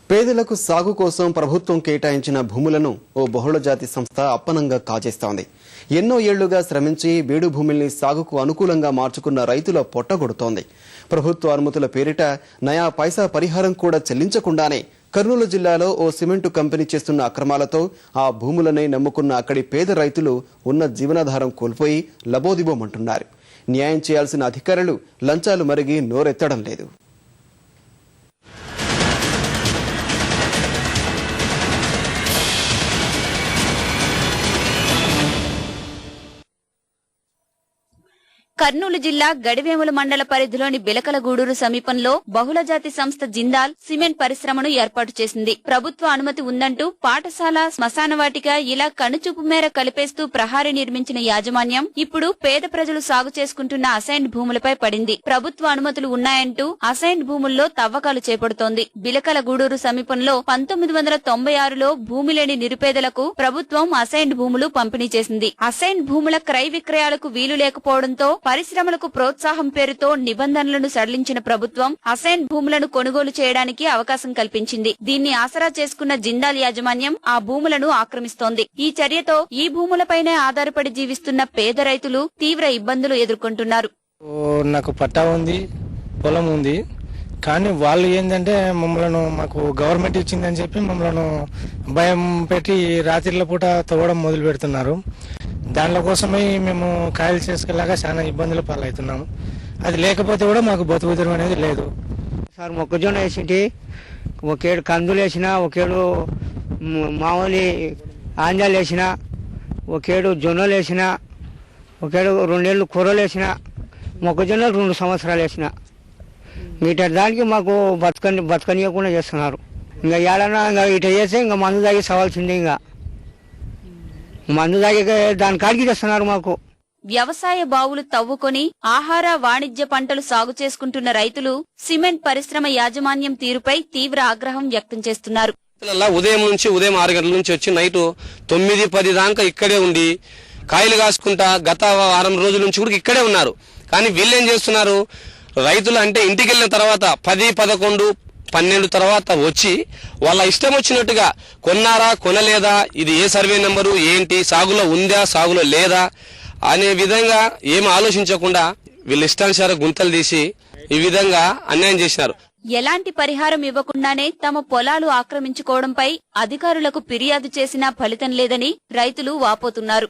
పేదలకు సాగు కోసం ప్రభుత్వం కేటాయించిన భూములను ఓ బహుళజాతి సంస్థ అప్పనంగా కాజేస్తోంది. ఎన్నో ఏళ్లుగా శ్రమించి బీడు భూముల్ని సాగుకు అనుకూలంగా మార్చుకున్న రైతుల పొట్టగొడుతోంది. ప్రభుత్వ అనుమతుల పేరిట నయా పైసా పరిహారం కూడా చెల్లించకుండానే కర్నూలు జిల్లాలో ఓ సిమెంటు కంపెనీ చేస్తున్న అక్రమాలతో ఆ భూములనే నమ్ముకున్న అక్కడి పేద రైతులు ఉన్న జీవనాధారం కోల్పోయి లబోదిబోమంటున్నారు. న్యాయం చేయాల్సిన అధికారులు లంచాలు మరిగి నోరెత్తడం లేదు. కర్నూలు జిల్లా గడివేముల మండల పరిధిలోని బిలకలగూడూరు సమీపంలో బహుళజాతి సంస్థ జిందాల్ సిమెంట్ పరిశ్రమను ఏర్పాటు చేసింది. ప్రభుత్వ అనుమతి ఉందంటూ పాఠశాల, శ్మశానవాటిక ఇలా కనుచూపు మేర కలిపేస్తూ ప్రహారీ నిర్మించిన యాజమాన్యం ఇప్పుడు పేద ప్రజలు సాగు చేసుకుంటున్న అసైన్డ్ భూములపై పడింది. ప్రభుత్వ అనుమతులు ఉన్నాయంటూ అసైన్డ్ భూముల్లో తవ్వకాలు చేపడుతోంది. బిలకలగూడూరు సమీపంలో 1996లో భూమి లేని నిరుపేదలకు ప్రభుత్వం అసైన్డ్ భూములు పంపిణీ చేసింది. అసైన్డ్ భూముల క్రయ విక్రయాలకు వీలు లేకపోవడంతో పరిశ్రమలకు ప్రోత్సాహం పేరుతో నిబంధనలను సడలించిన ప్రభుత్వం అసైన్ భూములను కొనుగోలు చేయడానికి అవకాశం కల్పించింది. దీన్ని ఆసరా చేసుకున్న జిందాల్ యాజమాన్యం ఆ భూములను ఆక్రమిస్తోంది. ఈ చర్యతో ఈ భూములపైనే ఆధారపడి జీవిస్తున్న పేద రైతులు తీవ్ర ఇబ్బందులు ఎదుర్కొంటున్నారు. నాకు పట్టా ఉంది, పొలం ఉంది, కానీ వాళ్ళు ఏంటంటే మాకు గవర్నమెంట్ ఇచ్చిందని చెప్పి మమ్మల్ని భయం పెట్టి రాత్రిల పూట తవ్వడం మొదలు పెడుతున్నారు. దానిలో కోసమే మేము కాయలు చేసుకెళ్ళాక చాలా ఇబ్బందులు పాలవుతున్నాము. అది లేకపోతే కూడా మాకు బతుకుదరం అనేది లేదు. సార్ మొక్కజొన్న వేసింటి, ఒకేడు కందులు వేసిన, ఒకేడు మామూలు ఆంజాలు వేసిన, ఒకేడు జొన్నలు వేసిన, ఒకేడు 2 ఏళ్ళు కూరలు వేసిన, మొక్కజొన్నలు 2 సంవత్సరాలు వేసిన. ఇటు దానికి మాకు బతకనియకుండా చేస్తున్నారు. ఇంకా ఏడన్నా ఇంకా ఇటు చేస్తే ఇంకా మందు తాగి సవాల్సిందే. ఇంకా మందు తాగి దాని కాడికి చేస్తున్నారు. మాకు వ్యవసాయ బావులు తవ్వుకొని ఆహార, వాణిజ్య పంటలు సాగు చేసుకుంటున్న రైతులు సిమెంట్ పరిశ్రమ యాజమాన్యం తీరుపై తీవ్ర ఆగ్రహం వ్యక్తం చేస్తున్నారు. ఉదయం 6 గంటల నుంచి వచ్చి నైట్ 9-10 దాకా ఇక్కడే ఉండి కాయలు కాసుకుంటా గత వారం రోజుల నుంచి కూడా ఇక్కడే ఉన్నారు. కానీ వీళ్ళేం చేస్తున్నారు, రైతులు అంటే ఇంటికి వెళ్ళిన తర్వాత 10, 11, 12 తర్వాత వచ్చి వాళ్ళ ఇష్టం వచ్చినట్టుగా కొన్నారా, కొనలేదా, ఇది ఏ సర్వే నెంబరు, ఏంటి, సాగులో ఉందా, సాగులో లేదా అనే విధంగా ఏం ఆలోచించకుండా వీళ్ళ ఇష్టానుసారం గుంతలు తీసి ఈ విధంగా అన్యాయం చేసినారు. ఎలాంటి పరిహారం ఇవ్వకుండానే తమ పొలాలు ఆక్రమించుకోవడంపై అధికారులకు ఫిర్యాదు చేసినా ఫలితం లేదని రైతులు వాపోతున్నారు.